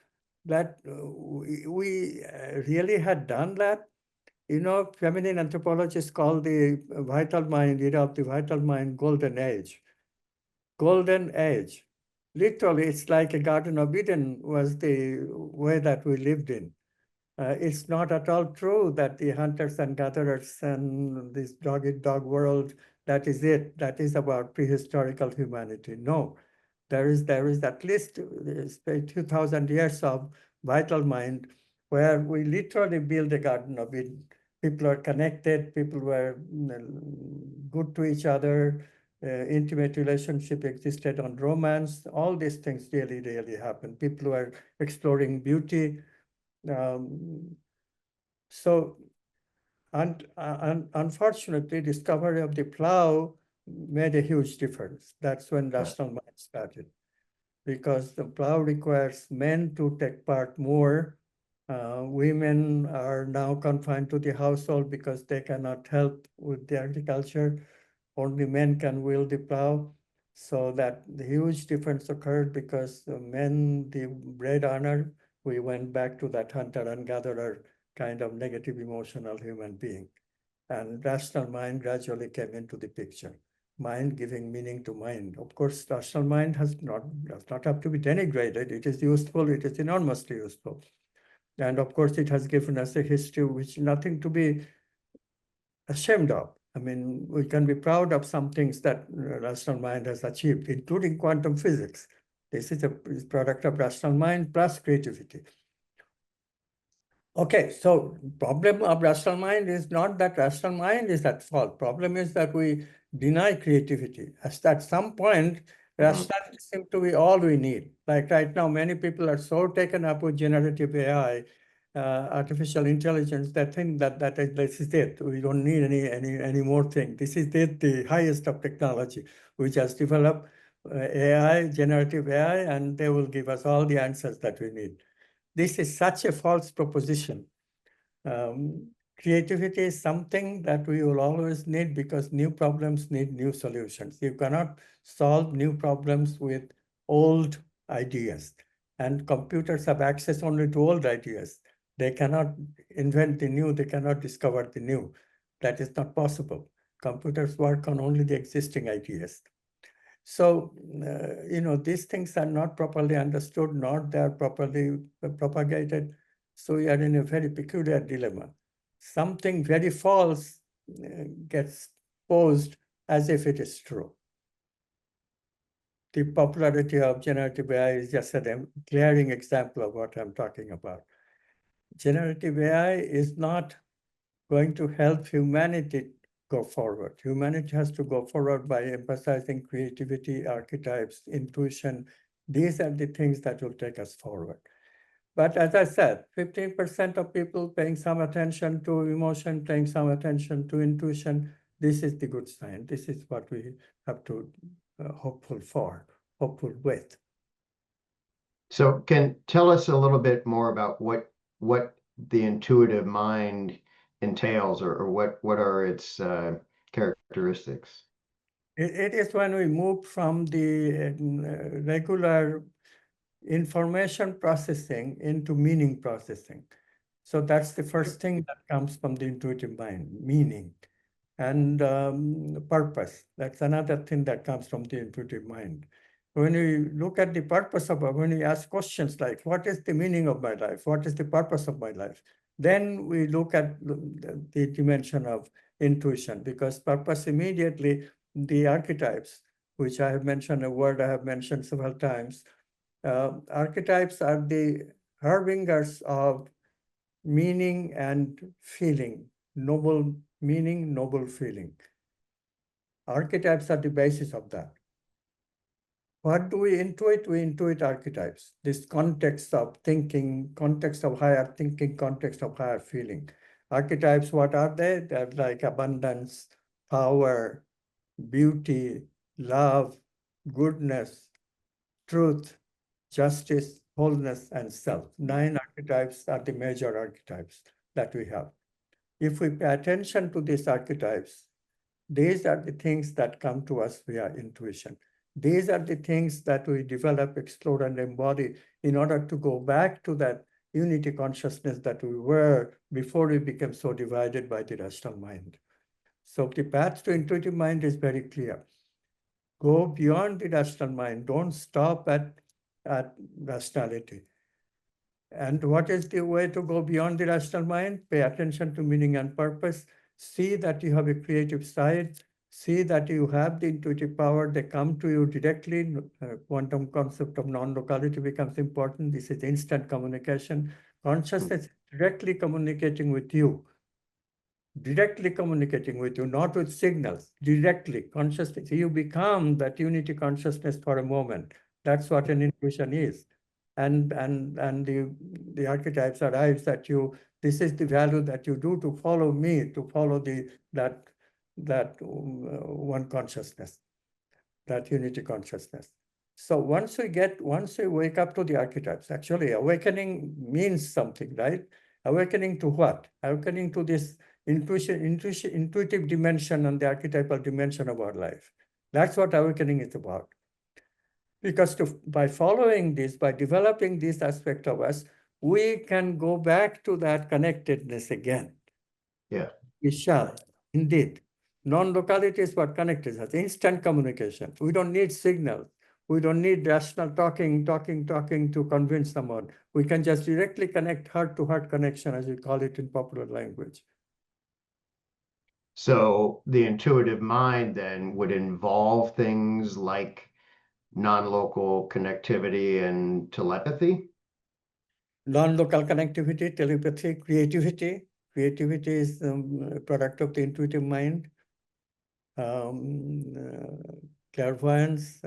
that we really had done that. You know, feminine anthropologists call the vital mind, era of the vital mind, golden age. Golden age. Literally, it's like a Garden of Eden was the way that we lived in. It's not at all true that the hunters and gatherers and this dog-eat-dog world, that is it. That is about prehistorical humanity. No, there is at least 2,000 years of vital mind where we literally build a Garden of Eden. People are connected, people were good to each other, intimate relationship existed on romance. All these things really, really happened. People were exploring beauty. So, unfortunately, discovery of the plow made a huge difference. That's when rational mind started, because the plow requires men to take part more. Women are now confined to the household because they cannot help with the agriculture. Only men can wield the plow. So that the huge difference occurred because the men, the bread earner, we went back to that hunter and gatherer kind of negative emotional human being. And rational mind gradually came into the picture. Mind giving meaning to mind. Of course, rational mind does not have to be denigrated. It is useful, it is enormously useful. And of course, it has given us a history which is nothing to be ashamed of. I mean, we can be proud of some things that rational mind has achieved, including quantum physics. This is a product of rational mind plus creativity. Okay, so problem of rational mind is not that rational mind is at fault. Problem is that we deny creativity. At some point, rationality seems to be all we need. Like right now, many people are so taken up with generative AI, artificial intelligence, they think that this is it. We don't need any more thing. This is it, the highest of technology. We just develop AI, generative AI, and they will give us all the answers that we need. This is such a false proposition. Creativity is something that we will always need because new problems need new solutions. You cannot solve new problems with old ideas. And computers have access only to old ideas. They cannot invent the new, they cannot discover the new. That is not possible. Computers work on only the existing ideas. So, these things are not properly understood, not they are properly propagated. So we are in a very peculiar dilemma. Something very false gets posed as if it is true. The popularity of generative AI is just a glaring example of what I'm talking about. Generative AI is not going to help humanity go forward. Humanity has to go forward by emphasizing creativity, archetypes, intuition. These are the things that will take us forward. But as I said, 15% of people paying some attention to emotion, paying some attention to intuition, this is the good sign. This is what we have to hopeful with. So tell us a little bit more about what the intuitive mind entails, or what are its characteristics? It is when we move from the regular information processing into meaning processing. So that's the first thing that comes from the intuitive mind, meaning. And purpose, that's another thing that comes from the intuitive mind. When you look at the purpose of, when you ask questions like, what is the meaning of my life? What is the purpose of my life? Then we look at the dimension of intuition, because purpose immediately, the archetypes, which I have mentioned, a word I have mentioned several times, archetypes are the harbingers of meaning and feeling, noble meaning, noble feeling. Archetypes are the basis of that. What do we intuit? We intuit archetypes, this context of thinking, context of higher thinking, context of higher feeling. Archetypes, what are they? They're like abundance, power, beauty, love, goodness, truth, justice, wholeness, and self. 9 archetypes are the major archetypes that we have. If we pay attention to these archetypes, these are the things that come to us via intuition. These are the things that we develop, explore, and embody in order to go back to that unity consciousness that we were before we became so divided by the rational mind. So the path to intuitive mind is very clear. Go beyond the rational mind. Don't stop at rationality. And what is the way to go beyond the rational mind? Pay attention to meaning and purpose. See that you have a creative side. See that you have the intuitive power. They come to you directly. Quantum concept of non-locality becomes important. This is instant communication. Consciousness is directly communicating with you. Directly communicating with you, not with signals, directly. Consciousness. You become that unity consciousness for a moment. That's what an intuition is. And the archetypes arrives that this is the value that you do to follow me, to follow that one consciousness, that unity consciousness. So once we wake up to the archetypes, actually awakening means something, right? Awakening to what? Awakening to this intuitive dimension and the archetypal dimension of our life. That's what awakening is about. Because by following this, by developing this aspect of us, we can go back to that connectedness again. Yeah. We shall, indeed. Non-locality is what connects us, instant communication. We don't need signals. We don't need rational talking to convince someone. We can just directly connect heart-to-heart connection, as we call it in popular language. So the intuitive mind then would involve things like non-local connectivity and telepathy? Non-local connectivity, telepathy, creativity. Creativity is a product of the intuitive mind. Clairvoyance,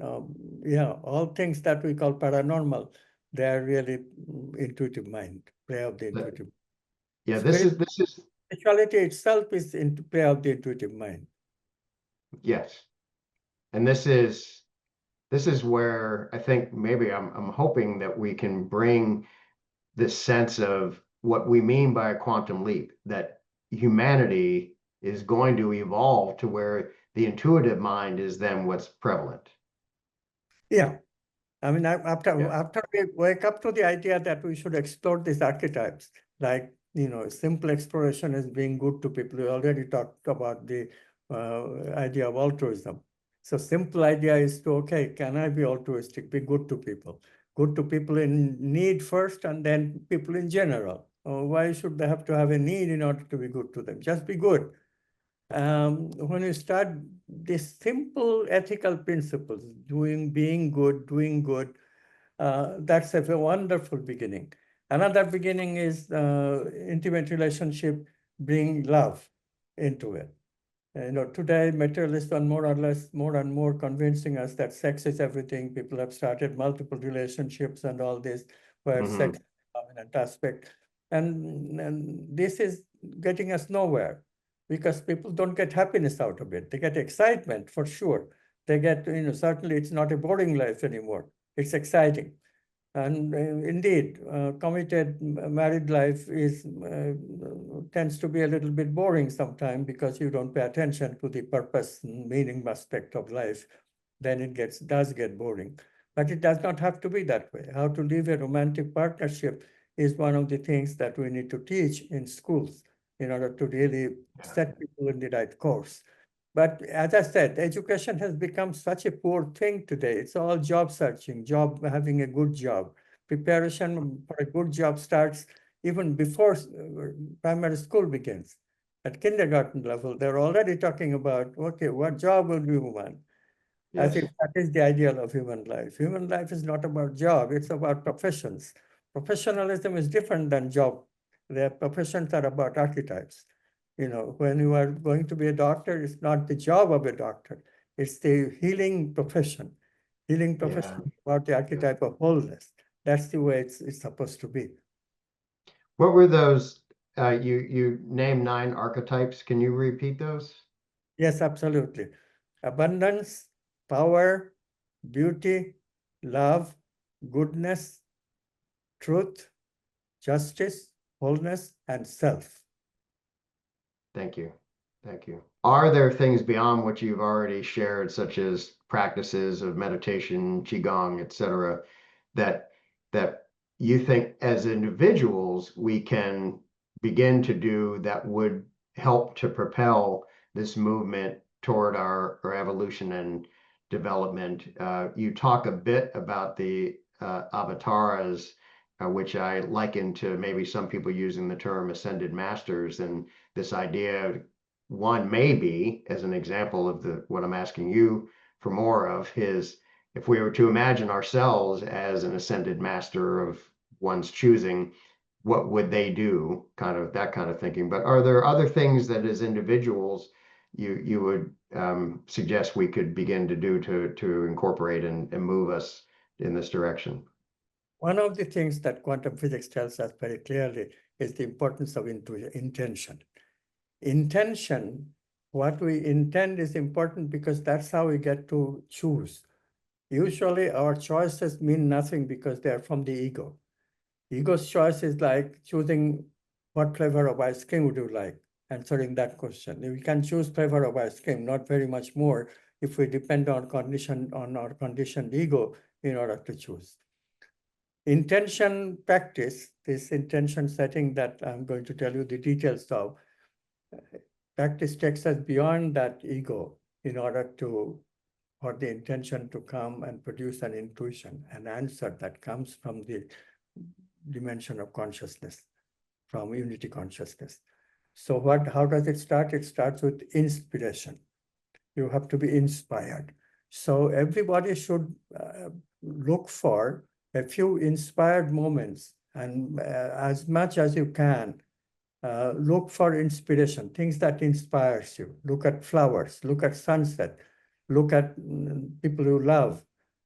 yeah, all things that we call paranormal, they are really intuitive mind, play of the intuitive. Yeah, this is spirituality itself is into play of the intuitive mind. yes. And this is where I think maybe I'm hoping that we can bring this sense of what we mean by a quantum leap, that humanity is going to evolve to where the intuitive mind is then what's prevalent. Yeah. I mean, after we wake up to the idea that we should explore these archetypes, like, simple exploration is being good to people. We already talked about the idea of altruism. So simple idea is to, okay, can I be altruistic, be good to people? Good to people in need first, and then people in general. Why should they have to have a need in order to be good to them? Just be good. When you start these simple ethical principles, being good, doing good, that's a wonderful beginning. Another beginning is intimate relationship, bring love into it. Today materialists are more and more convincing us that sex is everything. People have started multiple relationships and all this, where sex is a dominant aspect. And this is getting us nowhere, because people don't get happiness out of it. They get excitement for sure. They get, certainly it's not a boring life anymore. It's exciting. And indeed, committed married life tends to be a little bit boring sometimes, because you don't pay attention to the purpose and meaning aspect of life. Then it does get boring. But it does not have to be that way. How to live a romantic partnership is one of the things that we need to teach in schools in order to really set people in the right course. But as I said, education has become such a poor thing today. It's all job searching, having a good job. Preparation for a good job starts even before primary school begins. At kindergarten level, they're already talking about, okay, what job will you want? As if that is the ideal of human life. Human life is not about job, it's about professions. Professionalism is different than job. Their professions are about archetypes. When you are going to be a doctor, it's not the job of a doctor, it's the healing profession. Healing profession is about the archetype of wholeness. That's the way it's supposed to be. What were those? You named 9 archetypes. Can you repeat those? Yes, absolutely. Abundance, power, beauty, love, goodness, truth, justice, wholeness, and self. Thank you. Thank you. Are there things beyond what you've already shared, such as practices of meditation, qigong, etc., that you think as individuals we can begin to do that would help to propel this movement toward our evolution and development? You talk a bit about the avatars, which I liken to maybe some people using the term ascended masters, and this idea, one maybe as an example of what I'm asking you for more of, his, if we were to imagine ourselves as an ascended master of one's choosing, what would they do? Kind of that kind of thinking. But are there other things that as individuals you would suggest we could begin to do to incorporate and move us in this direction? One of the things that quantum physics tells us very clearly is the importance of intention. Intention, what we intend is important because that's how we get to choose. Usually our choices mean nothing because they're from the ego. Ego's choice is like choosing what flavor of ice cream would you like, answering that question. We can choose flavor of ice cream, not very much more if we depend on our conditioned ego in order to choose. Intention practice, this intention setting that I'm going to tell you the details of, practice takes us beyond that ego in order for the intention to come and produce an intuition, an answer that comes from the dimension of consciousness, from unity consciousness. So how does it start? It starts with inspiration. You have to be inspired. So everybody should look for a few inspired moments, and as much as you can, look for inspiration, things that inspires you. Look at flowers, look at sunset, look at people you love,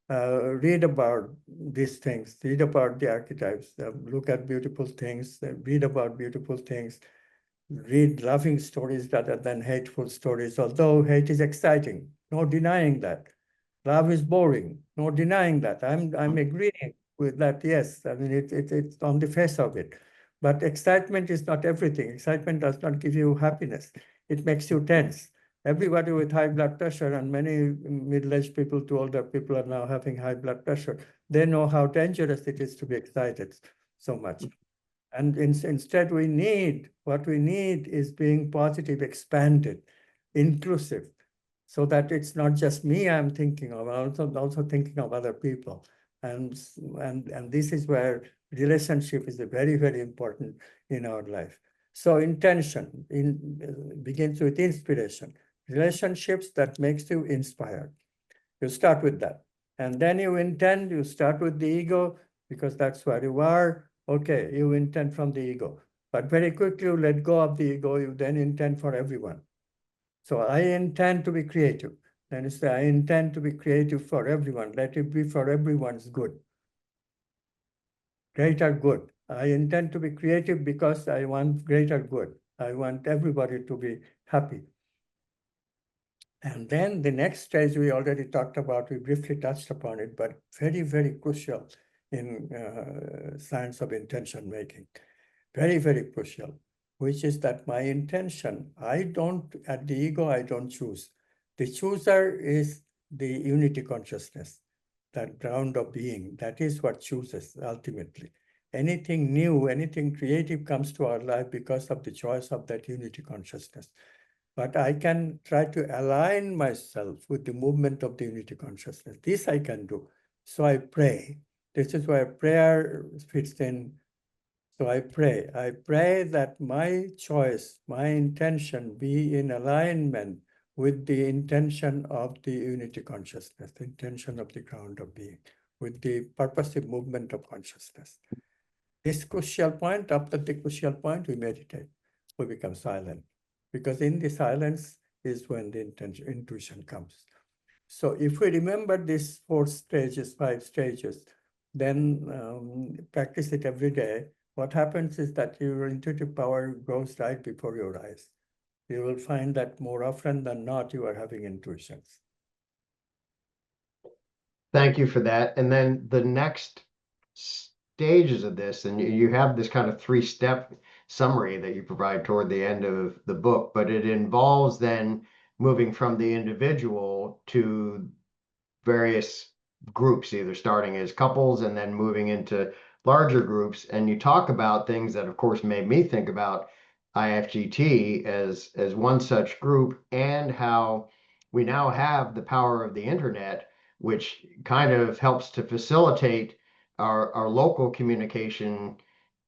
read about these things, read about the archetypes, look at beautiful things, read about beautiful things, read loving stories rather than hateful stories, although hate is exciting, no denying that. Love is boring, no denying that. I'm agreeing with that, yes. I mean, it's on the face of it. But excitement is not everything. Excitement does not give you happiness. It makes you tense. Everybody with high blood pressure, and many middle-aged people to older people are now having high blood pressure. They know how dangerous it is to be excited so much. And instead, what we need is being positive, expanded, inclusive, so that it's not just me I'm thinking of, I'm also thinking of other people. And this is where relationship is very, very important in our life. So intention begins with inspiration. Relationships that makes you inspired. You start with that. And then you start with the ego because that's where you are. Okay, you intend from the ego. But very quickly you let go of the ego, you then intend for everyone. So I intend to be creative. Then you say, I intend to be creative for everyone. Let it be for everyone's good. Greater good. I intend to be creative because I want greater good. I want everybody to be happy. And then the next stage we already talked about, we briefly touched upon it, but very, very crucial in science of intention making. Very, very crucial, which is that my intention, at the ego, I don't choose. The chooser is the unity consciousness, that ground of being. That is what chooses ultimately. Anything new, anything creative comes to our life because of the choice of that unity consciousness. But I can try to align myself with the movement of the unity consciousness. This I can do. So I pray. This is where prayer fits in. So I pray that my choice, my intention be in alignment with the intention of the unity consciousness, the intention of the ground of being, with the purposive movement of consciousness. This crucial point, after the crucial point, we meditate, we become silent. Because in the silence is when the intuition comes. So if we remember these 4 stages, 5 stages, then practice it every day. What happens is that your intuitive power grows right before your eyes. You will find that more often than not, you are having intuitions. Thank you for that. And then the next stages of this, and you have this kind of 3-step summary that you provide toward the end of the book, but it involves then moving from the individual to various groups, either starting as couples and then moving into larger groups, and you talk about things that, of course, made me think about IFGT as one such group, and how we now have the power of the internet, which kind of helps to facilitate our local communication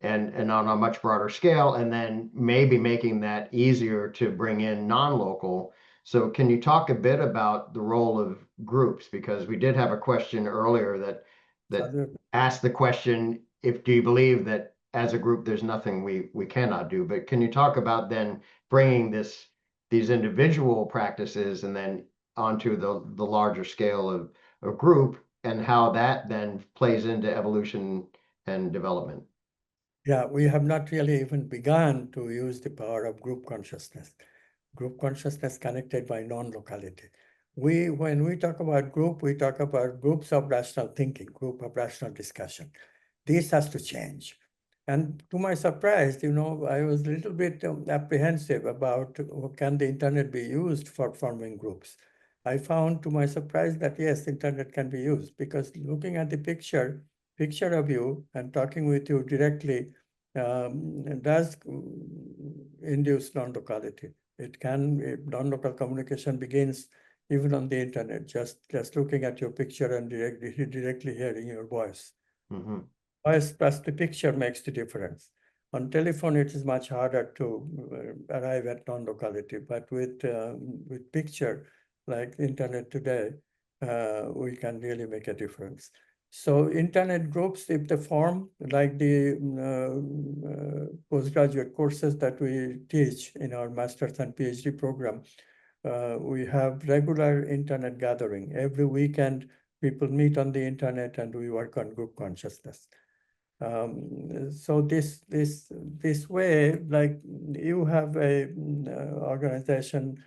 and on a much broader scale, and then maybe making that easier to bring in non-local. So can you talk a bit about the role of groups? Because we did have a question earlier that asked the question, if do you believe that as a group there's nothing we cannot do? But can you talk about then bringing these individual practices and then onto the larger scale of a group, and how that then plays into evolution and development? Yeah, we have not really even begun to use the power of group consciousness. Group consciousness connected by non-locality. When we talk about group, we talk about groups of rational thinking, group of rational discussion. This has to change. And to my surprise, I was a little bit apprehensive about can the internet be used for forming groups. I found to my surprise that yes, internet can be used, because looking at the picture of you and talking with you directly does induce non-locality. Non-local communication begins even on the internet, just looking at your picture and directly hearing your voice. Mm-hmm. Voice plus the picture makes the difference. On telephone, it is much harder to arrive at non-locality, but with picture, like internet today, we can really make a difference. So internet groups, if they form, like the postgraduate courses that we teach in our master's and PhD program, we have regular internet gathering. Every weekend, people meet on the internet and we work on group consciousness. So this way, like you have a organization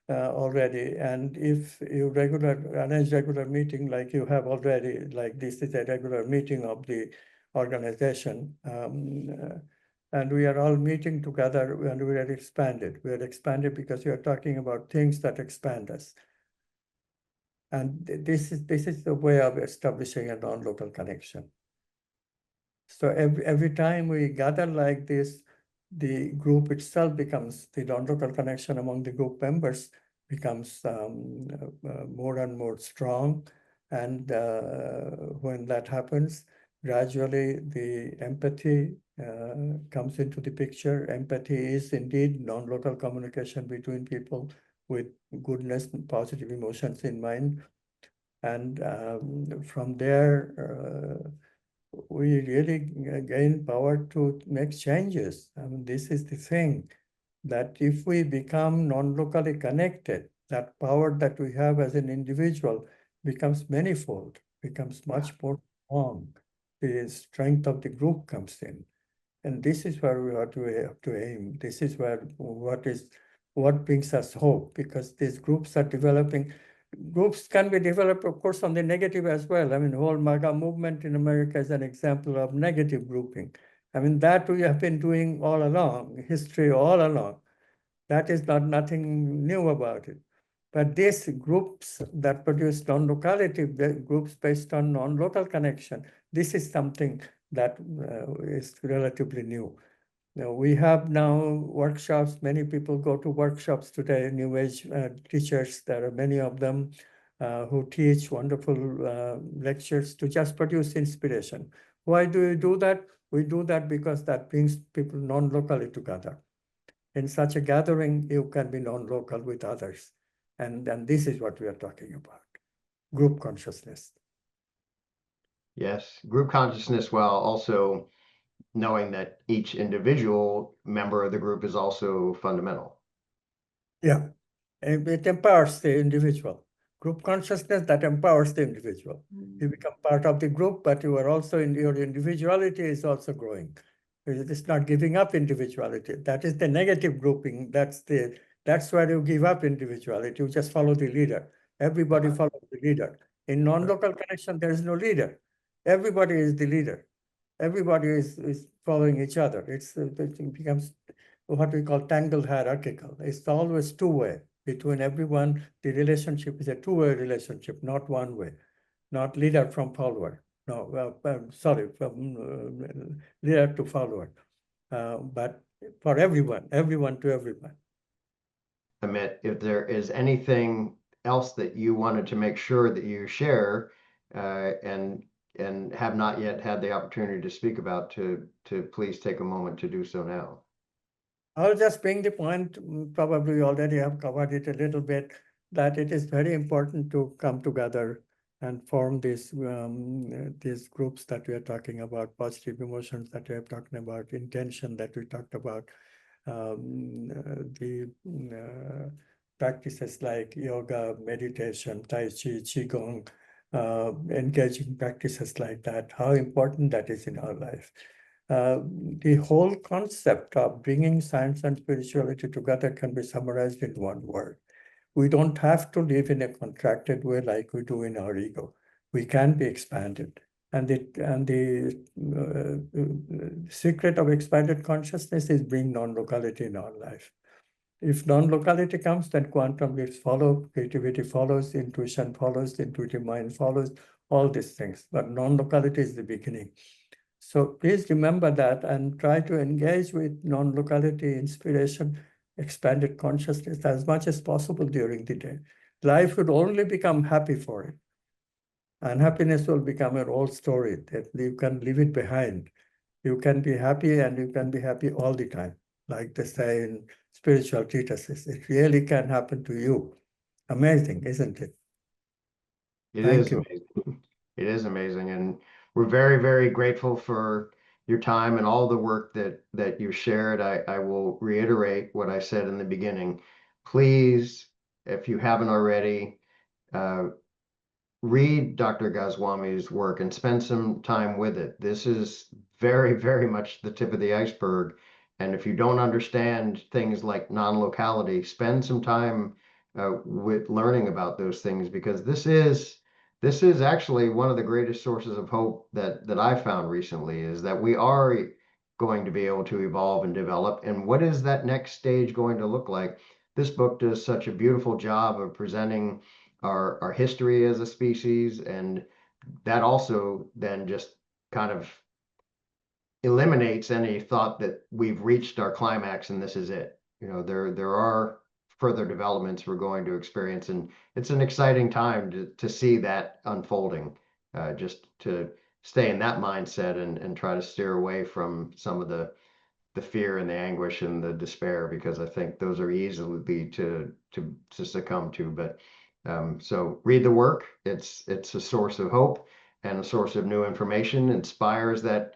already, and if you arrange regular meeting like you have already, like this is a regular meeting of the organization, and we are all meeting together, and we are expanded. We are expanded because we are talking about things that expand us. And this is the way of establishing a non-local connection. So every time we gather like this, the group itself becomes, the non-local connection among the group members becomes more and more strong. And when that happens, gradually the empathy comes into the picture. Empathy is indeed non-local communication between people with goodness and positive emotions in mind. And from there, we really gain power to make changes. I mean, this is the thing, that if we become non-locally connected, that power that we have as an individual becomes manifold, becomes much more strong. The strength of the group comes in. And this is where we have to aim. This is where what brings us hope, because these groups are developing. Groups can be developed, of course, on the negative as well. I mean, the whole MAGA movement in America is an example of negative grouping. I mean, that we have been doing all along, history all along. That is nothing new about it. But these groups that produce non-locality, groups based on non-local connection, this is something that is relatively new. We have now workshops. Many people go to workshops today, New Age teachers. There are many of them who teach wonderful lectures to just produce inspiration. Why do we do that? We do that because that brings people non-locally together. In such a gathering, you can be non-local with others. And this is what we are talking about, group consciousness. Yes, group consciousness, while also knowing that each individual member of the group is also fundamental. Yeah, it empowers the individual. Group consciousness that empowers the individual. You become part of the group, but you are also your individuality is also growing. It is not giving up individuality. That is the negative grouping. That's where you give up individuality. You just follow the leader. Everybody follows the leader. In non-local connection, there is no leader. Everybody is the leader. Everybody is following each other. It becomes what we call tangled hierarchical. It's always two-way. Between everyone, the relationship is a two-way relationship, not one way, not leader from follower. no, sorry, from leader to follower, but for everyone to everyone. Amit, if there is anything else that you wanted to make sure that you share, and have not yet had the opportunity to speak about, to please take a moment to do so now. I'll just bring the point, probably already have covered it a little bit, that it is very important to come together and form these groups that we are talking about, positive emotions that we are talking about, intention that we talked about, the practices like yoga, meditation, Tai Chi, Qigong, engaging practices like that, how important that is in our life. The whole concept of bringing science and spirituality together can be summarized in one word. We don't have to live in a contracted way like we do in our ego. We can be expanded. And the secret of expanded consciousness is bring non-locality in our life. If non-locality comes, then quantum leaps follow, creativity follows, intuition follows, intuitive mind follows, all these things. But non-locality is the beginning. So please remember that and try to engage with non-locality, inspiration, expanded consciousness as much as possible during the day. Life would only become happy for it. And happiness will become an old story that you can leave it behind. You can be happy and you can be happy all the time. Like they say in spiritual treatises, it really can happen to you. Amazing, isn't it? It Thank is you. amazing. It is amazing, and we're very, very grateful for your time and all the work that you shared. I will reiterate what I said in the beginning. Please, if you haven't already, uh, read Dr. Goswami's work and spend some time with it. This is very, very much the tip of the iceberg. And if you don't understand things like non-locality, spend some time with learning about those things, because this is actually one of the greatest sources of hope that I found recently, is that we are going to be able to evolve and develop. And what is that next stage going to look like? This book does such a beautiful job of presenting our history as a species, and that also then just kind of eliminates any thought that we've reached our climax and this is it. There are further developments we're going to experience, and it's an exciting time to see that unfolding. Just to stay in that mindset and try to steer away from some of the fear and the anguish and the despair, because I think those are easily to succumb to. But so read the work. It's a source of hope and a source of new information, inspires that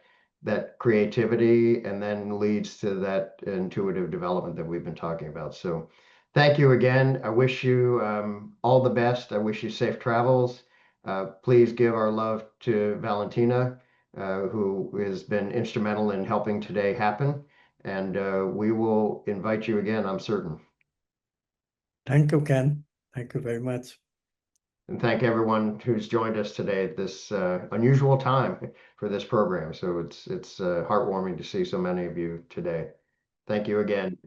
creativity, and then leads to that intuitive development that we've been talking about. So thank you again. I wish you all the best. I wish you safe travels. Please give our love to Valentina, who has been instrumental in helping today happen. And we will invite you again, I'm certain. Thank you, Ken. Thank you very much. And thank everyone who's joined us today at this unusual time for this program. So it's heartwarming to see so many of you today. Thank you again.